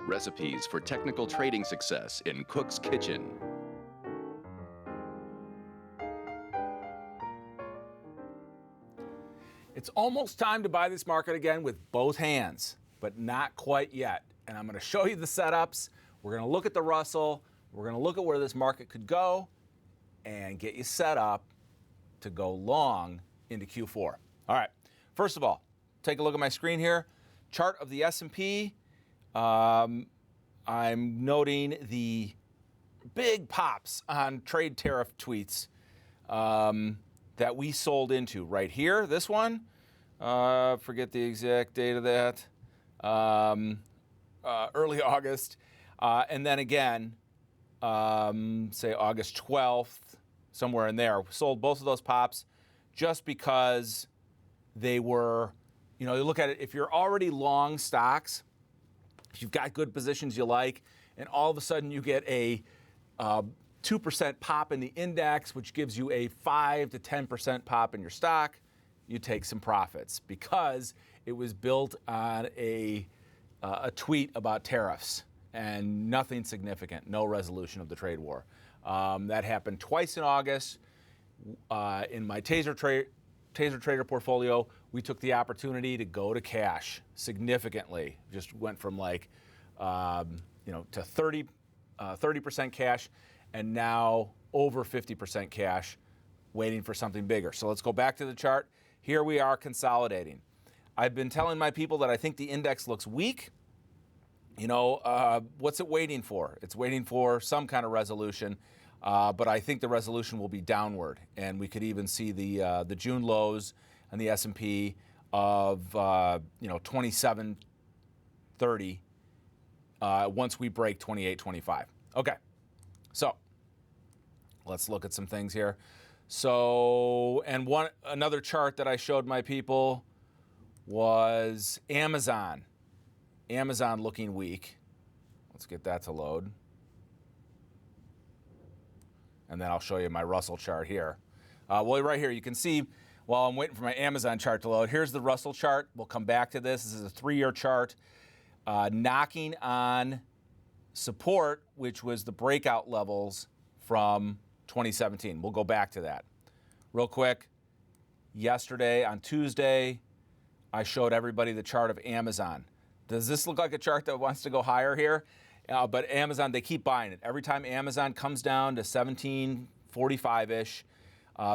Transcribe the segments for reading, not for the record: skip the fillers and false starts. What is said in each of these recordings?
Recipes for technical trading success in Cook's Kitchen. It's almost time to buy this market again with both hands, but not quite yet. And I'm going to show you the setups. We're going to look at the Russell. We're going to look at where this market could go and get you set up to go long into Q4. All right. First of all, take a look at my screen here. Chart of the S&P. I'm noting the big pops on trade tariff tweets that we sold into right here. This one, forget the exact date of that, early August. And then again, say August 12th, somewhere in there. We sold both of those pops just because they were, you look at it, if you're already long stocks, if you've got good positions you like, and all of a sudden you get a 2% pop in the index, which gives you a 5 to 10% pop in your stock, you take some profits because it was built on a tweet about tariffs and nothing significant, no resolution of the trade war. That happened twice in August. In my Taser Trader portfolio, we took the opportunity to go to cash significantly. Just went from to 30% cash, and now over 50% cash, waiting for something bigger. So let's go back to the chart. Here we are consolidating. I've been telling my people that I think the index looks weak. What's it waiting for? It's waiting for some kind of resolution, but I think the resolution will be downward, and we could even see the June lows on the S&P of 2730 once we break 2825. Okay, so let's look at some things here. So, and another chart that I showed my people was Amazon. Amazon looking weak. Let's get that to load. And then I'll show you my Russell chart here. Right here, you can see while I'm waiting for my Amazon chart to load, here's the Russell chart. We'll come back to this. This is a 3-year chart knocking on support, which was the breakout levels from 2017. We'll go back to that. Real quick, yesterday on Tuesday, I showed everybody the chart of Amazon. Does this look like a chart that wants to go higher here? But Amazon, they keep buying it. Every time Amazon comes down to 1745-ish,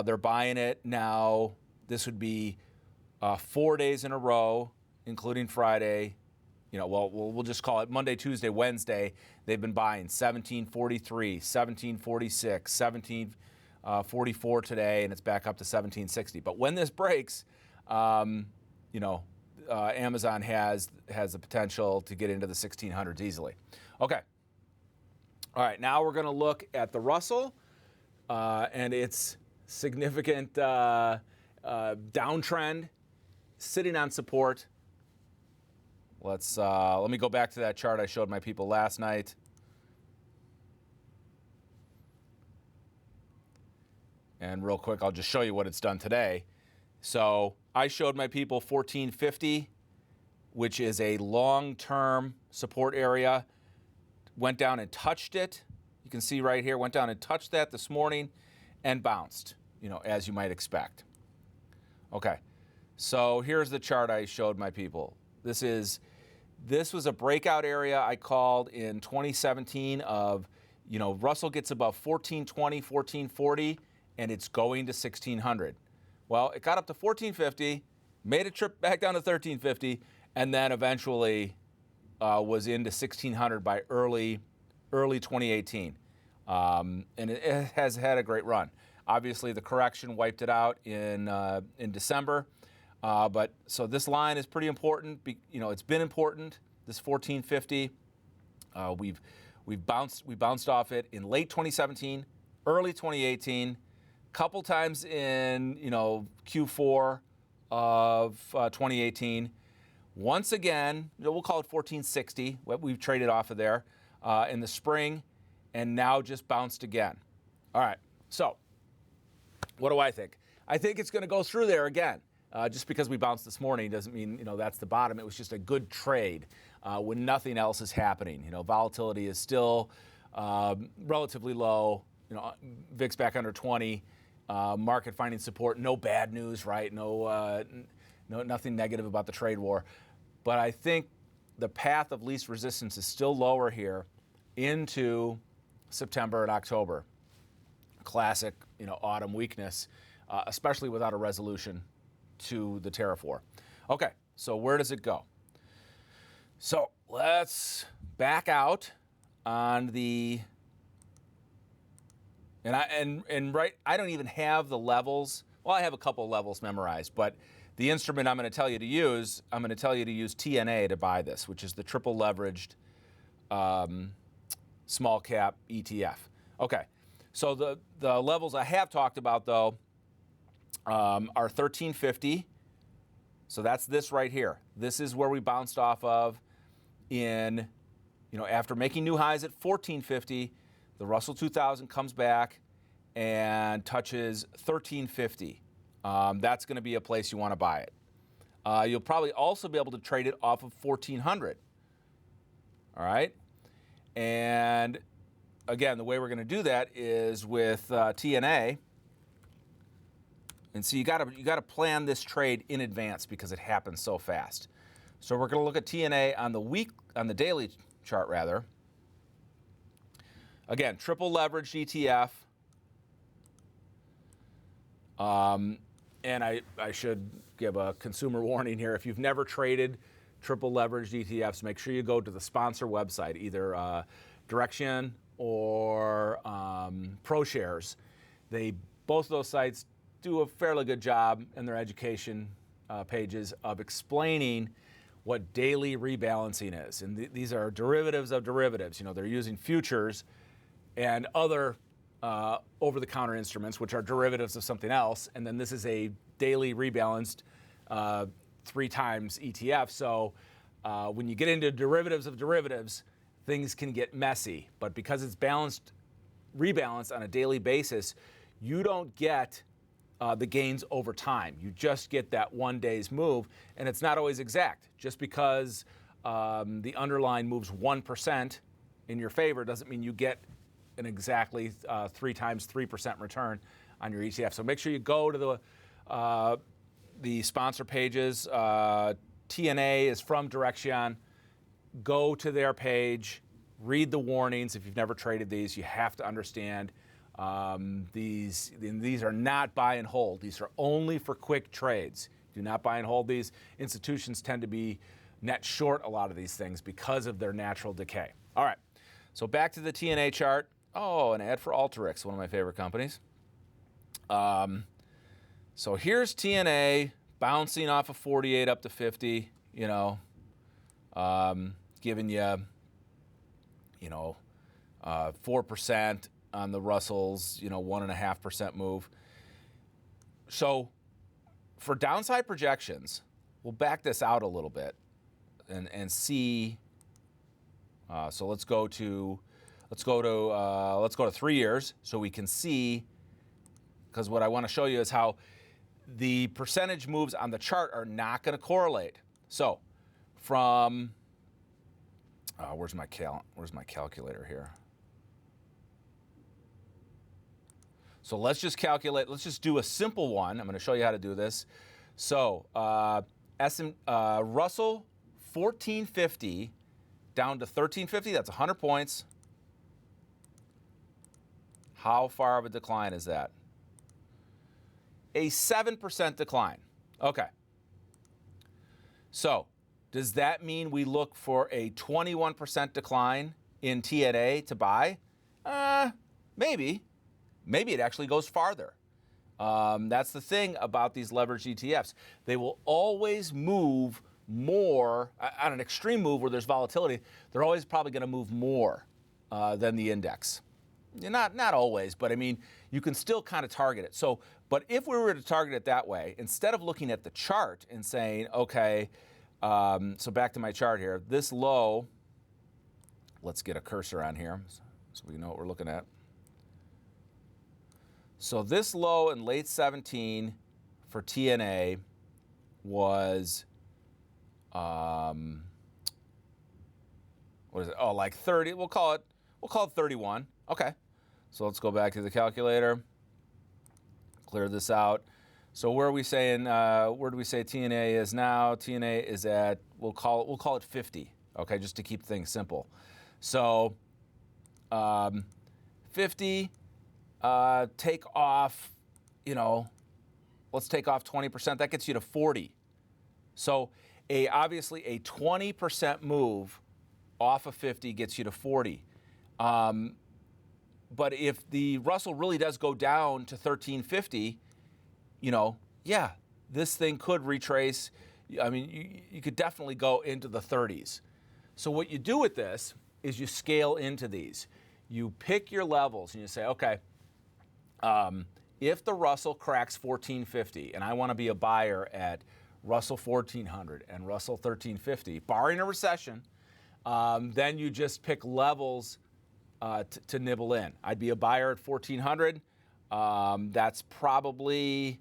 they're buying it. Now, this would be 4 days in a row, including Friday. We'll just call it Monday, Tuesday, Wednesday. They've been buying 1743, 1746, 1744 today, and it's back up to 1760. But when this breaks, Amazon has the potential to get into the 1600s easily. Okay. All right, now we're going to look at the Russell and its significant downtrend, sitting on support. Let me go back to that chart I showed my people last night. And real quick, I'll just show you what it's done today. So I showed my people 1450, which is a long-term support area. Went down and touched it. You can see right here, went down and touched that this morning and bounced, as you might expect. Okay, so here's the chart I showed my people. This was a breakout area I called in 2017 of, Russell gets above 1420, 1440, and it's going to 1600. Well, it got up to 1450, made a trip back down to 1350, and then eventually was into 1600 by early 2018. And it has had a great run. Obviously, the correction wiped it out in December. But so this line is pretty important. It's been important. This 1450, we bounced off it in late 2017, early 2018, couple times in Q4 of 2018. Once again, we'll call it 1460. We've traded off of there in the spring, and now just bounced again. All right. So, what do I think? I think it's going to go through there again. Just because we bounced this morning doesn't mean that's the bottom. It was just a good trade. when nothing else is happening. Volatility is still relatively low. VIX back under 20. Market finding support. No bad news, right? Nothing negative about the trade war. But I think the path of least resistance is still lower here into September and October. Classic, autumn weakness, especially without a resolution to the tariff war. Okay, so where does it go? So let's back out on the, I don't even have the levels. Well, I have a couple levels memorized, but the instrument I'm going to tell you to use, TNA to buy this, which is the triple leveraged small cap ETF. Okay, so the levels I have talked about though are 1350. So that's this right here. This is where we bounced off of after making new highs at 1450, the Russell 2000 comes back and touches 1350. That's going to be a place you want to buy it. You'll probably also be able to trade it off of 1400. All right. And again, the way we're going to do that is with TNA. And so you got to plan this trade in advance because it happens so fast. So we're going to look at TNA on the daily chart rather. Again, triple leveraged ETF. And I should give a consumer warning here. If you've never traded triple leveraged ETFs, make sure you go to the sponsor website, either Direction or ProShares. Both of those sites do a fairly good job in their education pages of explaining what daily rebalancing is. And these are derivatives of derivatives. They're using futures and other over-the-counter instruments, which are derivatives of something else. And then this is a daily rebalanced 3 times ETF. So when you get into derivatives of derivatives, things can get messy. But because it's rebalanced on a daily basis, you don't get the gains over time. You just get that one day's move, and it's not always exact. Just because the underlying moves 1% in your favor doesn't mean you get an exactly 3 times 3% return on your ETF. So make sure you go to the sponsor pages. TNA is from Direction. Go to their page, read the warnings. If you've never traded these, you have to understand these are not buy and hold. These are only for quick trades. Do not buy and hold these. Institutions tend to be net short a lot of these things because of their natural decay. All right, so back to the TNA chart. Oh, an ad for Alteryx, one of my favorite companies. So here's TNA bouncing off of 48 up to 50, giving you, 4% on the Russells, 1.5% move. So for downside projections, we'll back this out a little bit and see. So let's go to 3 years so we can see, because what I want to show you is how the percentage moves on the chart are not going to correlate. So from where's my calculator here? So let's just calculate. Let's just do a simple one. I'm going to show you how to do this. So Russell 1450 down to 1350. That's 100 points. How far of a decline is that? A 7% decline. Okay. So does that mean we look for a 21% decline in TNA to buy? Maybe. Maybe it actually goes farther. That's the thing about these leveraged ETFs. They will always move more. On an extreme move where there's volatility, they're always probably going to move more than the index. Not always, but I mean, you can still kind of target it. So, but if we were to target it that way, instead of looking at the chart and saying, okay, so back to my chart here, this low, let's get a cursor on here so we know what we're looking at. So this low in late 17 for TNA was what is it? Oh, like 30. We'll call it 31. Okay. So let's go back to the calculator. Clear this out. So where are we saying? Where do we say TNA is now? TNA is at, we'll call it 50. Okay, just to keep things simple. So 50. Take off. Let's take off 20%. That gets you to 40. So obviously a 20% move off of 50 gets you to 40. But if the Russell really does go down to 1350, yeah, this thing could retrace. I mean, you could definitely go into the 30s. So what you do with this is you scale into these. You pick your levels and you say, okay, if the Russell cracks 1450 and I want to be a buyer at Russell 1400 and Russell 1350, barring a recession, then you just pick levels to nibble in. I'd be a buyer at 1400. That's probably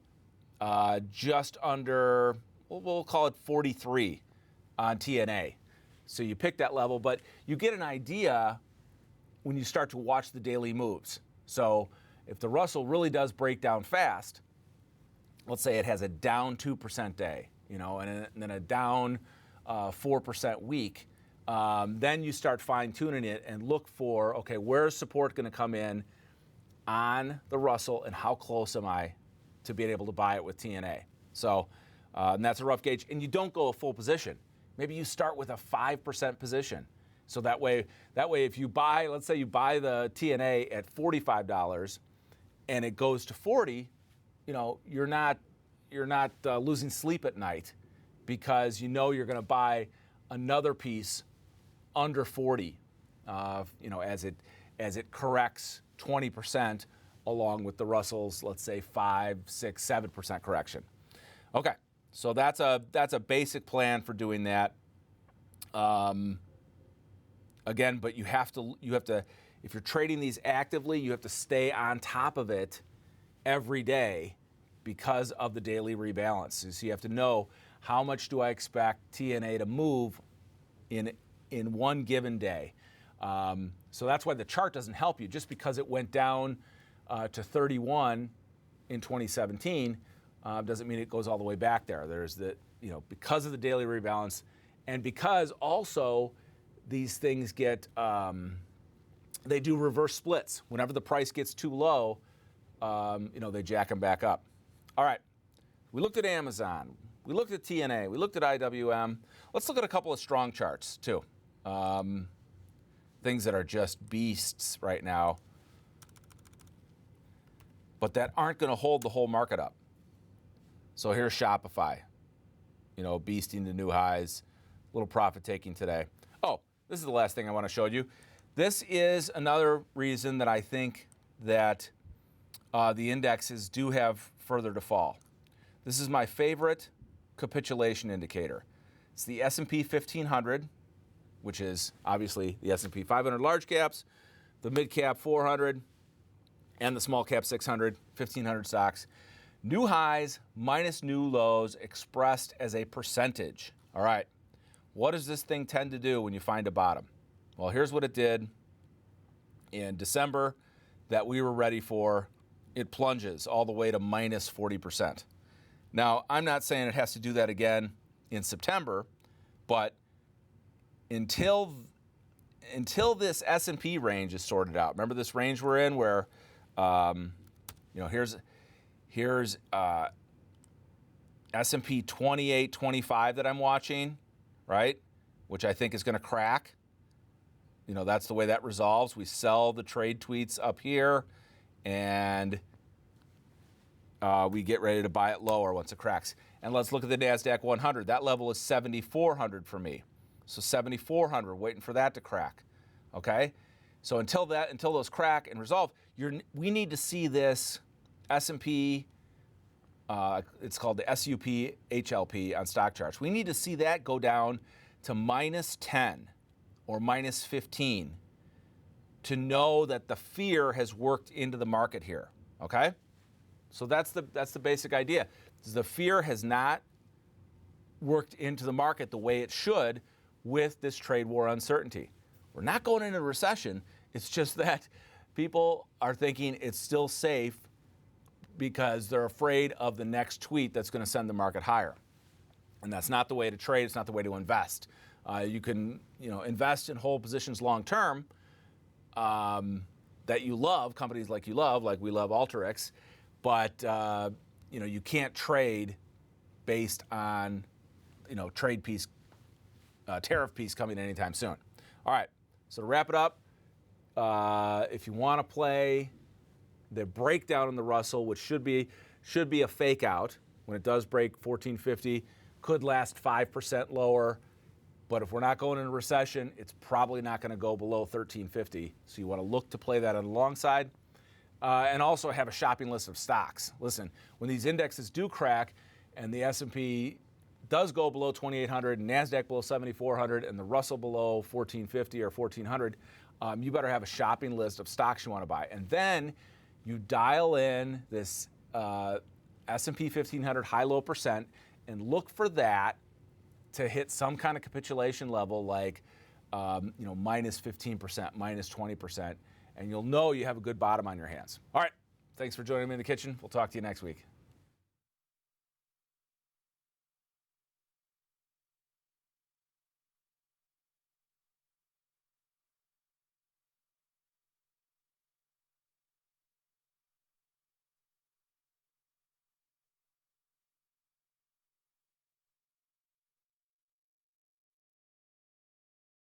just under, we'll call it 43 on TNA. So you pick that level, but you get an idea when you start to watch the daily moves. So if the Russell really does break down fast, let's say it has a down 2% day, and then a down 4% week, then you start fine-tuning it and look for, okay, where's support going to come in on the Russell and how close am I to being able to buy it with TNA? So and that's a rough gauge. And you don't go a full position. Maybe you start with a 5% position. So that way if you buy, let's say you buy the TNA at $45 and it goes to 40, you're not losing sleep at night because you're going to buy another piece under 40, as it corrects 20% along with the Russell's, let's say 5, 6, 7% correction. Okay, so that's a basic plan for doing that. Again, but you have to, if you're trading these actively, you have to stay on top of it every day because of the daily rebalance. So you have to know, how much do I expect TNA to move in one given day? So that's why the chart doesn't help you. Just because it went down to 31 in 2017 doesn't mean it goes all the way back there. There's because of the daily rebalance, and because also these things get, they do reverse splits. Whenever the price gets too low, they jack them back up. All right, we looked at Amazon. We looked at TNA. We looked at IWM. Let's look at a couple of strong charts, too. Things that are just beasts right now, but that aren't going to hold the whole market up. So here's Shopify, beasting to new highs, a little profit taking today. Oh, this is the last thing I want to show you. This is another reason that I think that the indexes do have further to fall. This is my favorite capitulation indicator. It's the S&P 1500, which is obviously the S&P 500 large caps, the mid cap 400, and the small cap 600, 1500 stocks. New highs minus new lows expressed as a percentage. All right, what does this thing tend to do when you find a bottom? Well, here's what it did in December that we were ready for. It plunges all the way to minus 40%. Now, I'm not saying it has to do that again in September, but until this S&P range is sorted out. Remember this range we're in where, here's S&P 2825 that I'm watching, right? Which I think is going to crack. That's the way that resolves. We sell the trade tweets up here, and we get ready to buy it lower once it cracks. And let's look at the NASDAQ 100. That level is 7,400 for me. So 7,400, waiting for that to crack. Okay? So until those crack and resolve, we need to see this S&P, it's called the SUP HLP on stock charts. We need to see that go down to minus 10 or minus 15 to know that the fear has worked into the market here. Okay? So that's the basic idea. The fear has not worked into the market the way it should with this trade war uncertainty. We're not going into a recession. It's just that people are thinking it's still safe because they're afraid of the next tweet that's going to send the market higher. And that's not the way to trade. It's not the way to invest. You can, invest and hold positions long term that you love, companies like you love, like we love Alteryx, but you can't trade based on trade piece, tariff piece coming anytime soon. All right, so to wrap it up, if you want to play the breakdown in the Russell, which should be a fake out when it does break 1450, could last 5% lower. But if we're not going into a recession, it's probably not going to go below 1350. So you want to look to play that on the long side. And also have a shopping list of stocks. Listen, when these indexes do crack and the S&P does go below 2,800, and NASDAQ below 7,400, and the Russell below 1,450 or 1,400, you better have a shopping list of stocks you want to buy. And then you dial in this S&P 1,500 high-low percent and look for that to hit some kind of capitulation level like minus 15%, minus 20%, and you'll know you have a good bottom on your hands. All right, thanks for joining me in the kitchen. We'll talk to you next week.